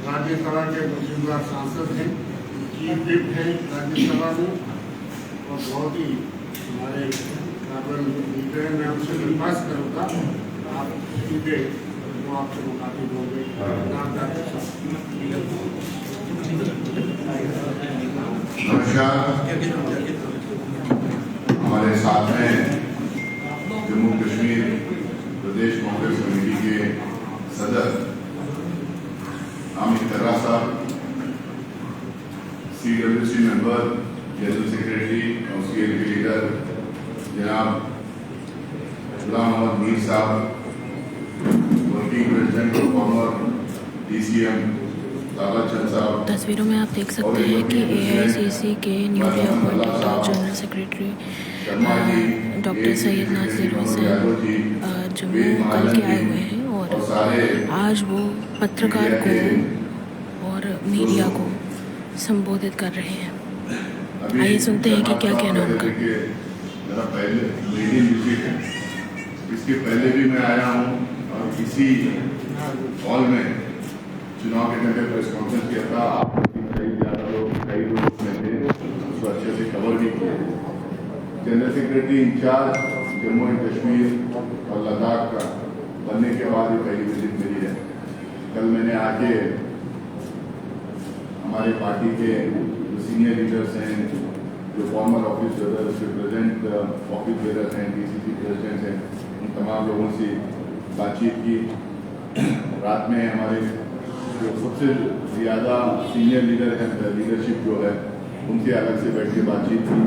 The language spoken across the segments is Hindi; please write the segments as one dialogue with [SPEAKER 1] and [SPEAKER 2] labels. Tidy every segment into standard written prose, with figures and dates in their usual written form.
[SPEAKER 1] राज्यसभा के मौजूदा सांसद हैं, चीफ विप हैं राज्यसभा में और बहुत ही हमारे काबिल लीडर। मैं उनसे रिक्वेस्ट करूँगा आप सीधे वो आपसे मुखातिब होंगे।
[SPEAKER 2] नमस्कार। हमारे साथ में जम्मू कश्मीर प्रदेश कांग्रेस कमेटी के सदर अमित खर्रा साहब, CWC मेंबर, जनरल सेक्रेटरी और CL के लीडर जनाब गुलाम मोहम्मद मीर साहब, वर्किंग प्रेसिडेंट और फॉर्मर DCM ताराचंद साहब।
[SPEAKER 3] तस्वीरों में आप देख सकते हैं कि AICC के newly appointed general secretary doctor Syed Nasir Hussain Jammu कल के आए हुए हैं और आज वो पत्रकार को और मीडिया को संबोधित कर रहे हैं। आइए सुनते हैं कि क्या कहना उनका।
[SPEAKER 2] मेरा पहले मीडियम विजिट है, इसके पहले भी मैं आया हूँ और इसी हॉल में चुनाव के पहले प्रेस कॉन्फ्रेंस किया था। आप कई लोग उसमें थे, उसको अच्छे से कवर भी किया। General secretary in-charge Jammu and Kashmir और लद्दाख का बनने के बाद ही पहली विजिट मेरी है। कल मैंने आके हमारे पार्टी के जो सीनियर लीडर्स हैं, जो फॉर्मर ऑफिस बेरर्स, जो प्रेजेंट ऑफिस बेरर्स हैं, DCC प्रेसिडेंट हैं, उन तमाम लोगों से बातचीत की। रात में हमारे जो सबसे ज़्यादा सीनियर लीडर हैं, लीडरशिप जो है, उनसे अलग से बैठ के बातचीत की।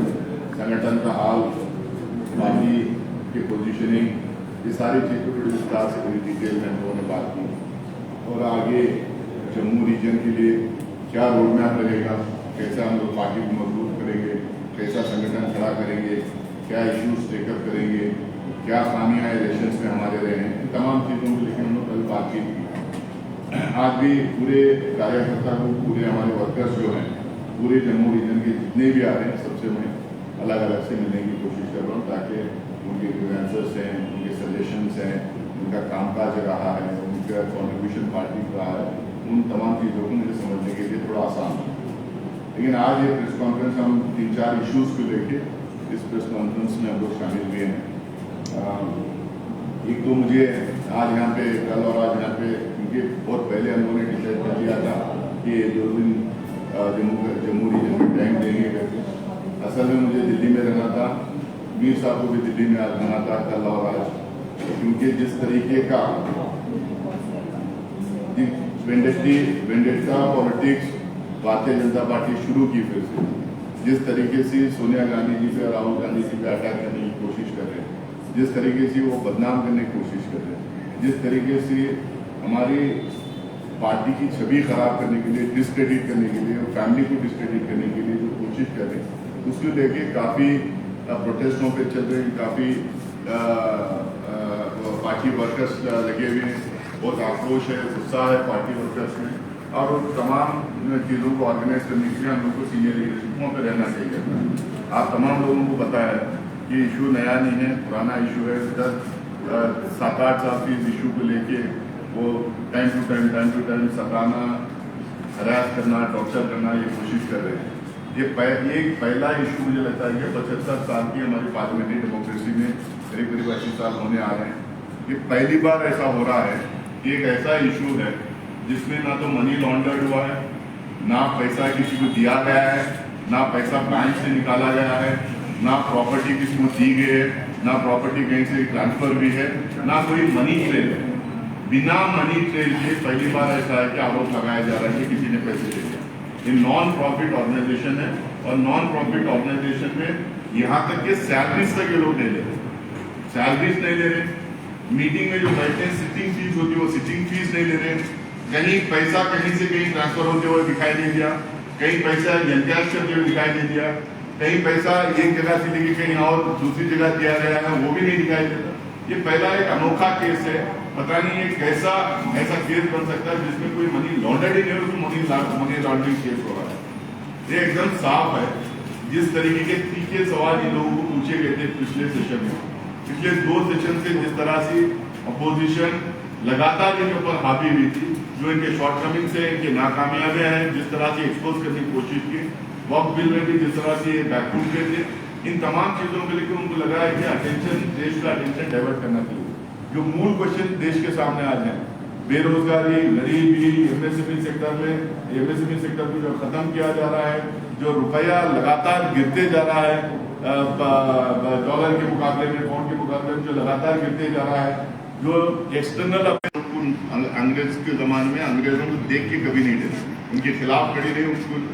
[SPEAKER 2] संगठन का हाल, पार्टी की पोजीशनिंग, ये सारी चीज़ों को विस्तार से पूरी डिटेल में हम लोगों ने बात की। और आगे जम्मू रीजन के लिए क्या रोड मैप लगेगा, कैसे हम लोग पार्टी को मजबूत करेंगे, कैसा संगठन खड़ा करेंगे, क्या इश्यूज टेकअप करेंगे, क्या खामियाँ इलेक्शंस में हमारे रहे हैं, इन तमाम चीज़ों को लेकर हम लोग कल बातचीत की। आज भी पूरे कार्यकर्ता को, पूरे हमारे वर्कर्स जो हैं, पूरे जम्मू रीजन के जितने भी आ रहे हैं, सबसे मैं अलग अलग से मिलने की कोशिश कर रहा हूँ ताकि उनके जो आंसर्स हैं, उनके सजेशंस हैं, उनका कामकाज रहा है, उनका कॉन्ट्रीब्यूशन पार्टी का है, उन तमाम चीज़ों को मुझे समझने के लिए थोड़ा आसान है। लेकिन आज ये प्रेस कॉन्फ्रेंस हम 3-4 इश्यूज़ को लेके इस प्रेस कॉन्फ्रेंस में हम लोग शामिल हुए हैं। एक तो मुझे आज यहाँ पे कल और आज यहाँ पे, क्योंकि बहुत पहले हम लोगों ने डिसाइड कर लिया था कि 2 दिन जम्मू रीजन में टाइम देंगे करके। असल में मुझे दिल्ली में रहना था, मीर साहब को भी दिल्ली में रहना था कल और आज, क्योंकि जिस तरीके का vendetta politics Bharatiya Janata party शुरू की, फिर से जिस तरीके से सोनिया गांधी जी पे, राहुल गांधी जी पे अटैक करने की कोशिश कर रहे हैं, जिस तरीके से वो बदनाम करने की कोशिश कर रहे हैं, जिस तरीके से हमारी पार्टी की छवि खराब करने के लिए, डिस्क्रेडिट करने के लिए, फैमिली को डिस्क्रेडिट करने के लिए जो कोशिश कर रहे हैं, उसको लेके काफ़ी प्रोटेस्टों पे चल रहे हैं, काफ़ी पार्टी वर्कर्स लगे हुए हैं, बहुत आक्रोश है, गुस्सा है पार्टी वर्कर्स में। और उन तमाम चीज़ों को ऑर्गेनाइज करने के लिए हम लोग को सीनियर लीडरशिपों पर रहना चाहिए। आप तमाम लोगों को पता है कि इशू नया नहीं है, पुराना इशू है। 7-8 साल से इस इशू को लेके वो time to time Satana, harass करना, टॉर्चर करना, ये कोशिश कर रहे हैं। ये पहला इशू मुझे लगता है कि 75 साल की हमारी पार्लियामेंट्री डेमोक्रेसी में करीब 80 साल होने आ रहे हैं। ये पहली बार ऐसा हो रहा है कि एक ऐसा इशू है जिसमें ना तो मनी लॉन्डर्ड हुआ है, ना पैसा किसी को दिया गया है, ना पैसा बैंक से निकाला गया है, ना प्रॉपर्टी किसी को दी गई है, ना प्रॉपर्टी कहीं से ट्रांसफर हुई है, ना कोई मनी ट्रेल है। बिना मनी ट्रेल के पहली बार ऐसा है कि आरोप लगाया जा रहा है कि किसी ने पैसे दे दिया। ये नॉन प्रॉफिट ऑर्गेनाइजेशन है और नॉन प्रॉफिट ऑर्गेनाइजेशन में यहाँ तक कि सैलरीज तक ये लोग नहीं ले रहे, सैलरीज नहीं ले रहे, मीटिंग में जो बैठते हैं सिटिंग फीस होती है वो सिटिंग फीस नहीं ले रहे, कहीं पैसा कहीं से कहीं ट्रांसफर होते हुए दिखाई नहीं दिया, कहीं पैसा एनकैश करते हुए दिखाई नहीं दिया, कहीं पैसा एक जगह से लेके कहीं और दूसरी जगह दिया गया है वो भी नहीं दिखाई देता। ये पहला एक अनोखा केस है, पता नहीं ये कैसा ऐसा केस बन सकता है जिसमें कोई मनी लॉन्डर्ड ही नहीं हो, मनी लॉन्ड्रिंग केस हो रहा है। ये एकदम साफ है। जिस तरीके के तीखे सवाल इन लोगों को पूछे गए थे पिछले सेशन में, पिछले 2 सेशन से जिस तरह से अपोजिशन लगातार इनके ऊपर हावी हुई थी, जो इनके शॉर्टकमिंग्स हैं, इनके नाकामयाबियां हैं, जिस तरह से एक्सपोज करने की कोशिश की, वक्त बिल में भी जिस तरह से बैकफुट के थे, इन तमाम चीजों को लेकर उनको लगा है कि अटेंशन, देश का अटेंशन डाइवर्ट करना चाहिए। जो मूल क्वेश्चन देश के सामने आज है, बेरोजगारी, गरीबी, एमएसएमई सेक्टर में, एमएसएमई सेक्टर को जो खत्म किया जा रहा है, जो रुपया लगातार गिरते जा रहा है डॉलर के मुकाबले में, पाउंड के मुकाबले में जो लगातार गिरते जा रहा है, जो एक्सटर्नल अंग्रेज के जमाने में अंग्रेजों को देख के कभी नहीं डरे, उनके खिलाफ खड़ी रही,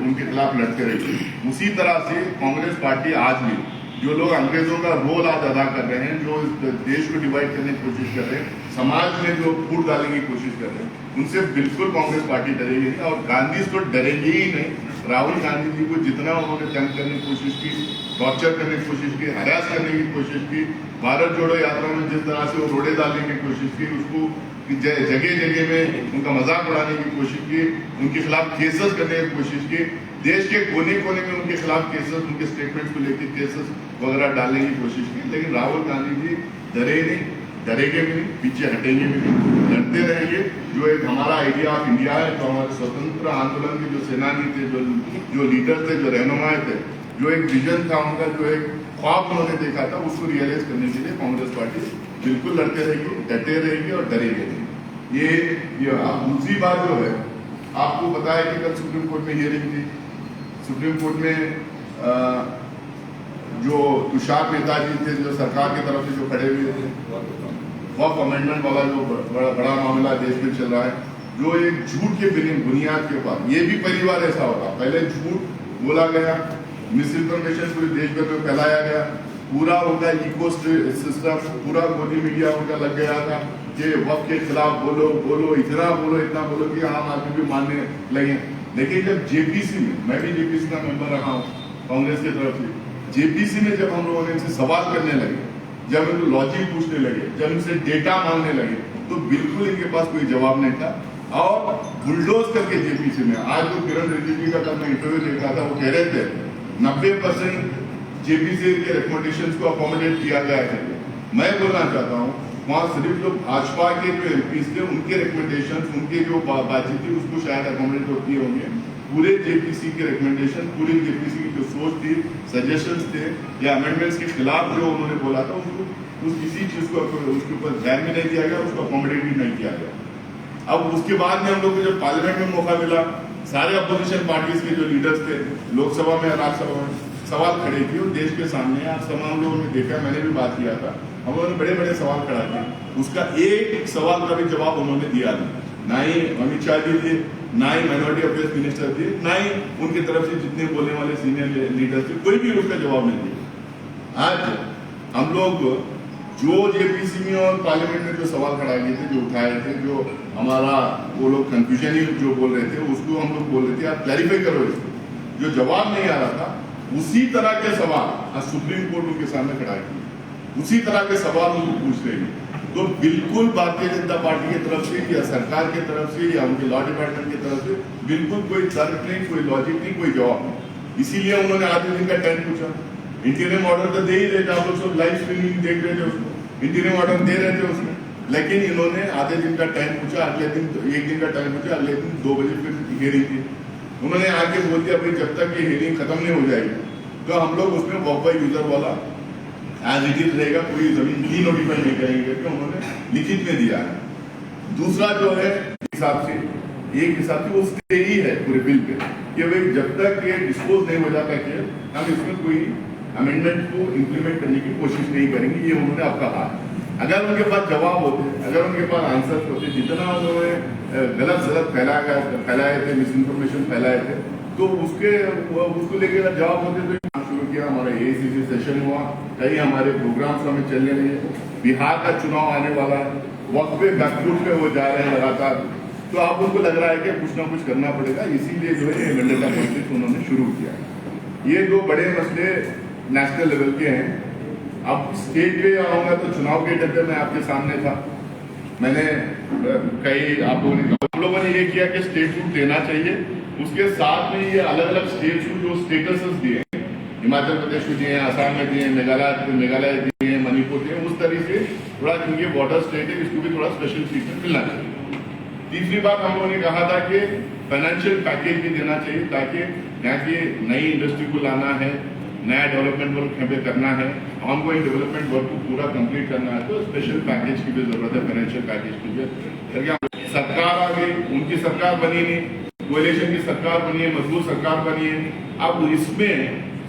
[SPEAKER 2] उनके खिलाफ लड़ते रही। उसी तरह से कांग्रेस पार्टी आज भी जो लोग अंग्रेजों का रोल आज अदा कर रहे हैं, जो देश को डिवाइड करने की कोशिश कर रहे हैं, समाज में जो फूट डालने की कोशिश कर रहे हैं, उनसे बिल्कुल कांग्रेस पार्टी डरेगी नहीं और गांधी तो डरेगी ही नहीं। राहुल गांधी जी को जितना उन्होंने तंग करने की कोशिश की, टॉर्चर करने की कोशिश की, हरास करने की कोशिश की, भारत जोड़ो यात्रा में जिस तरह से वो रोड़े डालने की कोशिश की, उसको जगह जगह में उनका मजाक उड़ाने की कोशिश की, उनके खिलाफ केसेस करने की कोशिश की, देश के कोने कोने में उनके खिलाफ केसेस, उनके स्टेटमेंट्स को लेकर केसेस वगैरह डालने की कोशिश की। लेकिन राहुल गांधी जी डरे नहीं, डरेंगे भी नहीं, पीछे हटेंगे भी नहीं, लड़ते रहेंगे। जो एक हमारा आइडिया ऑफ इंडिया है, जो हमारे स्वतंत्र आंदोलन के जो सेनानी थे, जो लीडर थे, जो रहनुमाए थे, जो एक विजन था उनका, जो एक ख्वाब उन्होंने देखा था, उसको रियलाइज करने के लिए कांग्रेस पार्टी बिल्कुल लड़ते रहेगी, डटे रहेगी और डरेगी नहीं। ये दूसरी बात जो है, आपको पता है कि कल सुप्रीम कोर्ट में हियरिंग थी। सुप्रीम कोर्ट में जो तुषार मेहता जी थे, जो सरकार की तरफ से जो खड़े हुए थे, वक्फ अमेंडमेंट वाला जो बड़ा मामला देश में चल रहा है, जो एक झूठ के बुनियाद के ऊपर, ये भी पहली बार ऐसा होगा, पहले झूठ बोला गया, मिस इन्फॉर्मेशन पूरे देश भर में फैलाया गया, पूरा उनका इको सिस्टम, पूरा मोदी मीडिया उनका लग गया था कि वक्फ के खिलाफ बोलो, इतना बोलो कि आम आदमी भी मानने लगे। लेकिन जब जेपीसी में, मैं भी जेपीसी का मेंबर रहा हूँ कांग्रेस की तरफ से, जेपीसी में जब हम लोगों ने इनसे सवाल करने लगे, जब इनको लॉजिक पूछने लगे, जब इनसे डेटा मांगने लगे, तो बिल्कुल इनके पास कोई जवाब नहीं था। और बुलडोज करके जेपीसी में, आज जो किरण रिजिजू का कल मैं इंटरव्यू देख रहा था, वो कह रहे थे 90% जेपीसी के रिकमेंडेशंस को अकोमोडेट किया गया है। मैं बोलना चाहता हूँ, वहाँ सिर्फ जो भाजपा के जो एमपीज थे, उनके रिकमेंडेशंस, उनके जो बातचीत थी, उसको शायद अकोमोडेट होती होंगे। पूरे जेपीसी के रिकमेंडेशन, पूरे जेपीसी की जो सोच थी, सजेशंस थे या अमेंडमेंट्स के खिलाफ जो उन्होंने बोला था, उसको किसी चीज को उसके ऊपर ध्यान में नहीं दिया गया, उसको अकोमोडेट भी नहीं किया गया। अब उसके बाद में हम लोग को जब पार्लियामेंट में मौका मिला, सारे अपोजिशन पार्टीज के जो लीडर्स थे, लोकसभा में, राज्यसभा में सवाल खड़े किए और देश के सामने आप तमाम लोगों ने देखा, मैंने भी बात किया था, हम लोगों ने बड़े बड़े सवाल खड़ा किए। उसका एक सवाल का भी जवाब उन्होंने दिया नहीं, ना ही अमित शाह जी दिए, ना ही माइनॉरिटी अफेयर्स मिनिस्टर दिए, ना ही उनकी तरफ से जितने बोलने वाले सीनियर लीडर्स थे, कोई भी उसका जवाब नहीं दिया। आज हम लोग जो जेपीसी में और पार्लियामेंट में जो सवाल खड़ा किए थे, जो उठाए थे, जो हमारा वो लोग कंफ्यूजन ही जो बोल रहे थे, उसको हम लोग बोल रहे थे आप क्लैरिफाई करो इसको। जो जवाब नहीं आ रहा था, उसी तरह के सवाल आज सुप्रीम कोर्ट उनके सामने खड़ा किए, उसी तरह के सवाल उनको पूछ रहे हैं। तो बिल्कुल भारतीय जनता पार्टी की तरफ से या सरकार की तरफ से या उनके लॉ डिपार्टमेंट की तरफ से बिल्कुल कोई तर्क नहीं, कोई लॉजिक नहीं, कोई जवाब नहीं। इसीलिए उन्होंने आधे दिन का टाइम पूछा। इंटीरियम ऑर्डर तो दे ही रहे थे, आप लोग सब लाइव स्ट्रीमिंग देख रहे थे, उसको इंटीरियम ऑर्डर दे रहे थे उसमें, लेकिन इन्होंने आधे दिन का टाइम पूछा, अगले दिन 1 दिन का टाइम पूछा, अगले दिन 2 बजे फिर हियरिंग थी। उन्होंने आके बोल दिया भाई जब तक ये हियरिंग खत्म नहीं हो जाएगी तो हम लोग उसमें वॉक बाय यूजर वाला एज इट इज रहेगा, कोई जमीन ही नोटिफाई नहीं करेंगे, क्योंकि उन्होंने लिखित में दिया है। दूसरा जो है हिसाब से, एक हिसाब से वो स्टे ही है पूरे बिल पे कि भाई जब तक ये डिस्पोज नहीं हो जाता कि हम इसमें कोई अमेंडमेंट को इम्प्लीमेंट करने की कोशिश नहीं करेंगे, ये उन्होंने अब कहा। अगर उनके पास जवाब होते, अगर उनके पास आंसर होते, जितना उन्होंने गलत फैलाए थे, मिस इन्फॉर्मेशन फैलाए थे, तो उसको लेकर जवाब होते तो शुरू किया। हमारा एआईसीसी सेशन हुआ, कई हमारे प्रोग्राम्स हमें चलने लगे। बिहार का चुनाव आने वाला है, वक्त पे बैकफुट पे वो जा रहे हैं लगातार, तो अब उनको लग रहा है कि कुछ ना कुछ करना पड़ेगा, इसीलिए जो है वेंडोला पॉलिटिक्स उन्होंने शुरू किया। ये 2 बड़े मसले नेशनल लेवल के हैं। अब स्टेट पे आऊंगा तो चुनाव के डब्बे में आपके सामने था, मैंने कई आप लोगों ने ये किया कि स्टेट फूड देना चाहिए, उसके साथ में ये अलग अलग स्टेट्स को जो स्टेटसेस दिए, हिमाचल प्रदेश को दिए, आसाम में दिए, मेघालय दिए, मणिपुर दिए, उस तरह से थोड़ा क्योंकि बॉर्डर स्टेट है, इसको भी थोड़ा स्पेशल ट्रीटमेंट मिलना चाहिए। तीसरी बात हम लोगों ने कहा था कि फाइनेंशियल पैकेज भी देना चाहिए, ताकि यहाँ की नई इंडस्ट्री को लाना है, नया डेवलपमेंट वर्क यहाँ पे करना है, ऑनगोइंग डेवलपमेंट वर्क को पूरा कंप्लीट करना है, तो स्पेशल पैकेज की भी जरूरत है, फाइनेंशियल पैकेज की भी। सरकार आ गई, उनकी सरकार बनी नहीं, कोएलिशन की सरकार बनी है, मजबूत सरकार बनी है, अब इसमें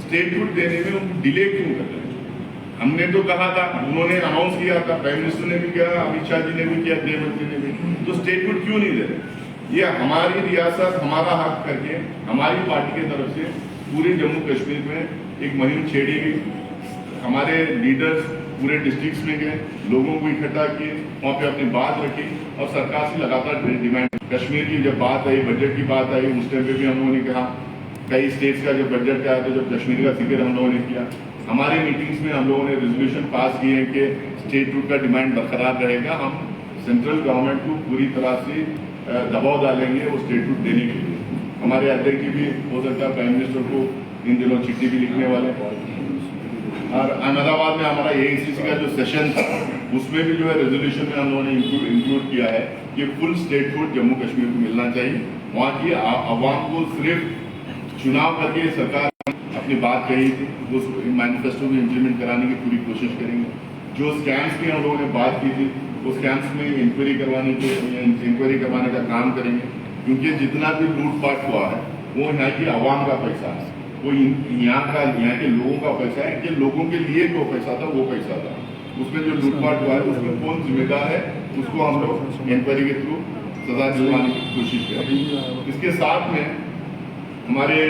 [SPEAKER 2] स्टेटहुड देने में उनको डिले क्यों कर रहे हैं? हमने तो कहा था, उन्होंने अनाउंस किया था, प्राइम मिनिस्टर ने भी किया, अमित शाह जी ने भी किया, गृह मंत्री ने भी, तो स्टेटहुड क्यों नहीं दे रहे? ये हमारी रियासत, हमारा हक करके हमारी पार्टी की तरफ से पूरे जम्मू कश्मीर में एक मुहिम छेड़ी गई। हमारे लीडर्स पूरे डिस्ट्रिक्ट्स में गए, लोगों को इकट्ठा किए, वहाँ पे अपनी बात रखी और सरकार से लगातार डिमांड। कश्मीर की जब बात आई, बजट की बात आई, उस टाइम पे भी हम लोगों ने कहा, कई स्टेट्स का जब बजट आया तो जब कश्मीर का जिक्र हम लोगों ने किया, हमारे मीटिंग्स में हम लोगों ने रेजोल्यूशन पास किए कि स्टेटहुड का डिमांड बरकरार रहेगा, हम सेंट्रल गवर्नमेंट को पूरी तरह से दबाव डालेंगे वो स्टेटहुड देने के लिए। हमारे अध्यक्ष जी भी हो सकता है प्राइम मिनिस्टर को इन दिनों चिट्ठी भी लिखने वाले हैं। और अहमदाबाद में हमारा AICC का जो सेशन था, उसमें भी जो है रेजोल्यूशन में हम लोगों ने इंक्लूड किया है कि फुल स्टेटहुड जम्मू कश्मीर को मिलना चाहिए। वहाँ की आवाम को सिर्फ चुनाव करके सरकार अपनी बात कही थी, उस मैनिफेस्टो को इम्प्लीमेंट कराने की पूरी कोशिश करेंगे। जो स्कैम्स की हम लोगों ने बात की थी, उस स्कैम्स में इंक्वायरी करवाने का काम करेंगे, क्योंकि जितना भी लूटपाट हुआ है वो यहाँ की आवाम का पैसा है, वो यहाँ के लोगों का पैसा है, कि लोगों के लिए जो पैसा था वो पैसा था। उसमें जो लूटपाट हुआ है उसमें कौन जिम्मेदार है, उसको हम लोग इंक्वायरी के थ्रू सजा दिलवाने की कोशिश करेंगे। इसके साथ में हमारे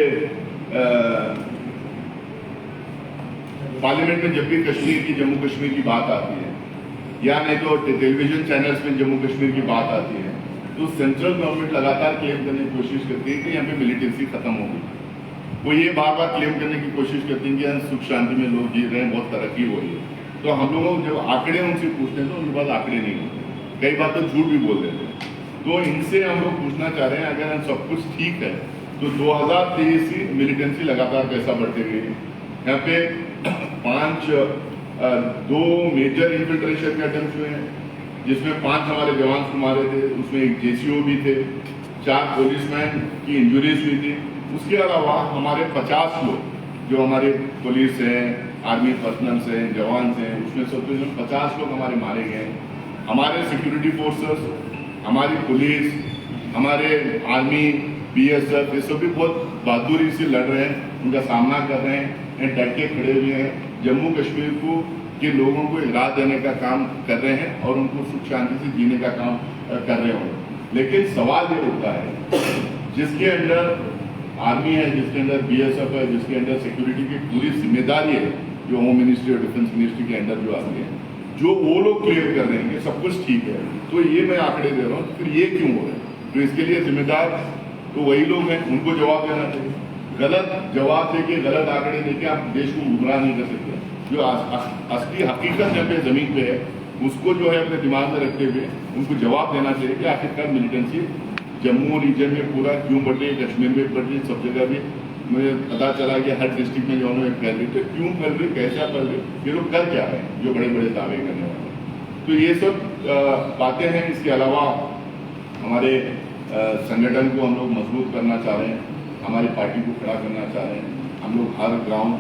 [SPEAKER 2] पार्लियामेंट में जब भी कश्मीर की, जम्मू कश्मीर की बात आती है, या नहीं तो टेलीविजन चैनल्स में जम्मू कश्मीर की बात आती है, तो सेंट्रल गवर्नमेंट लगातार क्लेम करने की कोशिश करती है कि यहाँ पे मिलिटेंसी खत्म हो गई। वो ये बार बार क्लेम करने की कोशिश करती है कि यहाँ सुख शांति में लोग जी रहे हैं, बहुत तरक्की हो रही है। तो हम लोगों जब आंकड़े उनसे पूछते हैं तो उनके पास आंकड़े नहीं होते, कई बार तो झूठ भी बोल देते हैं। तो इनसे हम लोग पूछना चाह रहे हैं, अगर सब कुछ ठीक है तो 2023 से मिलिटेंसी लगातार कैसा बढ़ते गई? यहाँ पे 2 मेजर इन्फिल्ट्रेशन के अटेम्प्ट हुए हैं, जिसमें 5 हमारे जवान को मारे थे, उसमें एक JCO भी थे, 4 पुलिसमैन की इंजुरीज हुई थी। उसके अलावा हमारे 50 लोग जो हमारे पुलिस हैं, आर्मी पर्सनल हैं, जवान हैं, उसमें सब 50 लोग हमारे मारे गए। हमारे सिक्योरिटी फोर्सेस, हमारी पुलिस, हमारे आर्मी, BSF, ये सब भी बहुत बहादुरी से लड़ रहे हैं, उनका सामना कर रहे हैं, डट के खड़े हुए हैं, जम्मू कश्मीर को के लोगों को राह देने का काम कर रहे हैं और उनको सुख शांति से जीने का काम कर रहे हों। लेकिन सवाल ये उठता है, जिसके अंडर आर्मी है, जिसके अंडर BSF है, जिसके अंडर सिक्योरिटी की पूरी जिम्मेदारी है, जो होम मिनिस्ट्री और डिफेंस मिनिस्ट्री के अंडर जो आती है, जो वो लोग क्लियर कर रहे हैं कि सब कुछ ठीक है, तो ये मैं आंकड़े दे रहा हूँ, फिर ये क्यों हो रहा है? तो इसके लिए जिम्मेदार तो वही लोग हैं, उनको जवाब देना चाहिए। गलत जवाब देके, गलत आंकड़े देके आप देश को गुमराह नहीं कर सकते। जो असली हकीकत जब पे जमीन पे है, उसको जो है अपने दिमाग में रखते हुए उनको जवाब देना चाहिए कि आखिरकार मिलिटेंसी जम्मू रीजन में पूरा क्यों बढ़ रही है, कश्मीर में बढ़ रही है, सब जगह भी मुझे पता चला कि हर डिस्ट्रिक्ट में जो है फैल रही, तो क्यों फैल रही, कैसा फैल रही, ये लोग कर क्या रहे हैं जो बड़े बड़े दावे करने वाले। तो ये सब बातें हैं। इसके अलावा हमारे संगठन को हम लोग मजबूत करना चाह रहे हैं, हमारी पार्टी को खड़ा करना चाह रहे हैं। हम लोग हर गांव,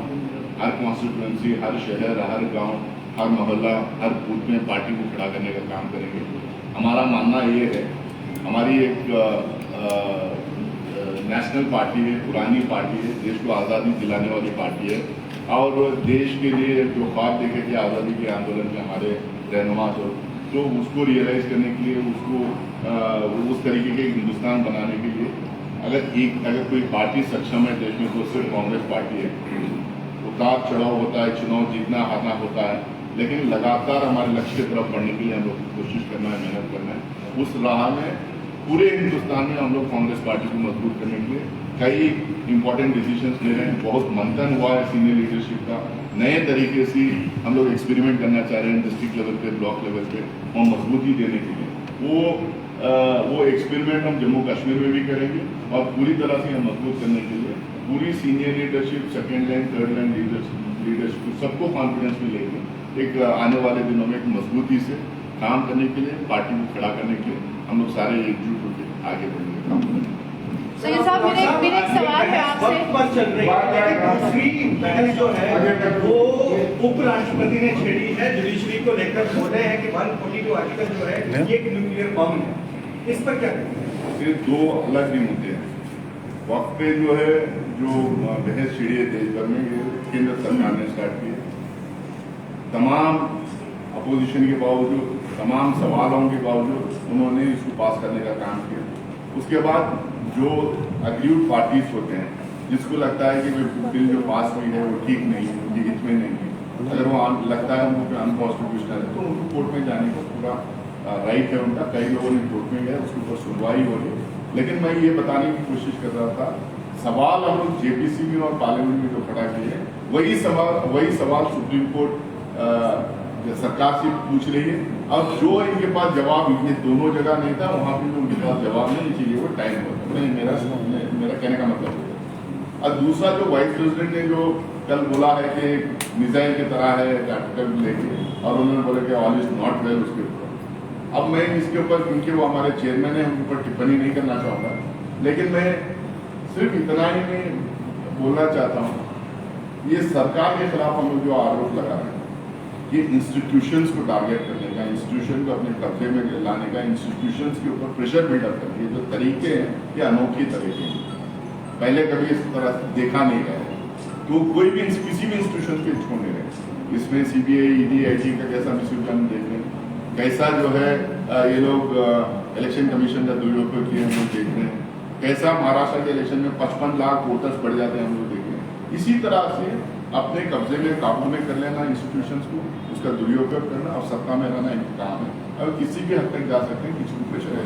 [SPEAKER 2] हर कॉन्स्टिट्यूंसी, हर शहर, हर गांव, हर मोहल्ला, हर बूथ में पार्टी को खड़ा करने का काम करेंगे। हमारा मानना ये है, हमारी एक नेशनल पार्टी है, पुरानी पार्टी है, देश को आज़ादी दिलाने वाली पार्टी है, और देश के लिए जो ख्वाब देखे थे आज़ादी के आंदोलन के हमारे रहनुमा, तो उसको रियलाइज़ करने के लिए, उसको उस तरीके के हिंदुस्तान बनाने के लिए अगर कोई पार्टी सक्षम है देश में, तो सिर्फ कांग्रेस पार्टी है। उतार चढ़ाव होता है, चुनाव जीतना हारना होता है, लेकिन लगातार हमारे लक्ष्य की तरफ बढ़ने के लिए हम लोग कोशिश करना है, मेहनत करना है। उस राह में पूरे हिंदुस्तान में हम लोग कांग्रेस पार्टी को मजबूत करने के लिए कई इंपॉर्टेंट डिसीजंस ले रहे हैं। बहुत मंथन हुआ है सीनियर लीडरशिप का, नए तरीके से हम लोग एक्सपेरिमेंट करना चाह रहे हैं डिस्ट्रिक्ट लेवल पे, ब्लॉक लेवल पे, और मजबूती देने के लिए वो एक्सपेरिमेंट हम जम्मू कश्मीर में भी करेंगे, और पूरी तरह से हम मजबूत करने के लिए पूरी senior leadership, second line, third line leadership सबको कॉन्फिडेंस में लेंगे। एक आने वाले दिनों में एक मजबूती से काम करने के लिए, पार्टी को खड़ा करने के लिए हम लोग सारे एकजुट आगे बढ़ेंगे, काम करेंगे।
[SPEAKER 4] सैयद साहब मेरे एक सवाल है आपसे।
[SPEAKER 5] वक्त पर चल रही है, लेकिन दूसरी बहस जो है वो उपराष्ट्रपति ने छेड़ी है, जुडिशरी को लेकर बोल रहे हैं कि 142 आर्टिकल जो है ये एक न्यूक्लियर बम है, इस पर क्या कहेंगे?
[SPEAKER 2] ये दो अलग ही मुद्दे हैं। वक्त पे जो है जो बहस छिड़ी है देश भर में, ये केंद्र सरकार ने स्टार्ट की है। तमाम अपोजिशन के बावजूद, तमाम सवालों के बावजूद उन्होंने इसको पास करने का काम किया। उसके बाद जो अग्रीड पार्टीज होते हैं, जिसको लगता है कि बिल जो पास हुई है वो ठीक नहीं है, उनकी हित में नहीं है, अगर वो लगता है उनको अनकॉन्स्टिट्यूशनल है, तो उनको कोर्ट में जाने का पूरा राइट है उनका। कई लोगों ने कोर्ट में गया, उसके ऊपर सुनवाई हो रही। लेकिन मैं ये बताने की कोशिश कर रहा था, सवाल हम लोग जेपीसी में और पार्लियामेंट में जो खड़ा किए, वही सवाल सुप्रीम कोर्ट सरकार से पूछ रही है। अब जो इनके पास जवाब ये दोनों जगह नहीं था, वहाँ पे उनके पास जवाब नहीं, इसीलिए वो टाइम होता है। मेरा कहने का मतलब है। और दूसरा जो वाइस प्रेसिडेंट ने जो कल बोला है कि मिसाइल की तरह है आर्टिकल लेके, और उन्होंने बोला कि ऑल इज नॉट वेल उसके ऊपर। अब मैं इसके ऊपर, क्योंकि वो हमारे चेयरमैन है, उनके ऊपर टिप्पणी नहीं करना चाहूँगा, लेकिन मैं सिर्फ इतना ही मैं बोलना चाहता हूँ, ये सरकार के खिलाफ हम लोग जो आरोप लगा रहे हैं, ये इंस्टीट्यूशंस को टारगेट करने का, इंस्टीट्यूशन को अपने कब्जे में लाने का, इंस्टीट्यूशंस के ऊपर प्रेशर बिल्डअप करने के जो तरीके हैं, ये अनोखे तरीके हैं। पहले कभी इस तरह देखा नहीं गया है, तो कोई भी किसी भी इंस्टीट्यूशन के छोड़ नहीं रहे। इसमें सीबीआई, ईडी, आईटी का कैसा मिसयूज हम देख रहे हैं, कैसा जो है ये लोग इलेक्शन कमीशन का दुरुपयोग किए हम लोग देख रहे हैं, कैसा महाराष्ट्र के इलेक्शन में 55 लाख वोटर्स बढ़ जाते हैं हम लोग देख रहे हैं। इसी तरह से अपने कब्जे में, काबू में कर लेना इंस्टीट्यूशंस को, उसका दुरुपयोग करना और सत्ता में रहना इनका काम है। अब किसी भी हद तक जा सकते हैं, किसी को प्रेशर है।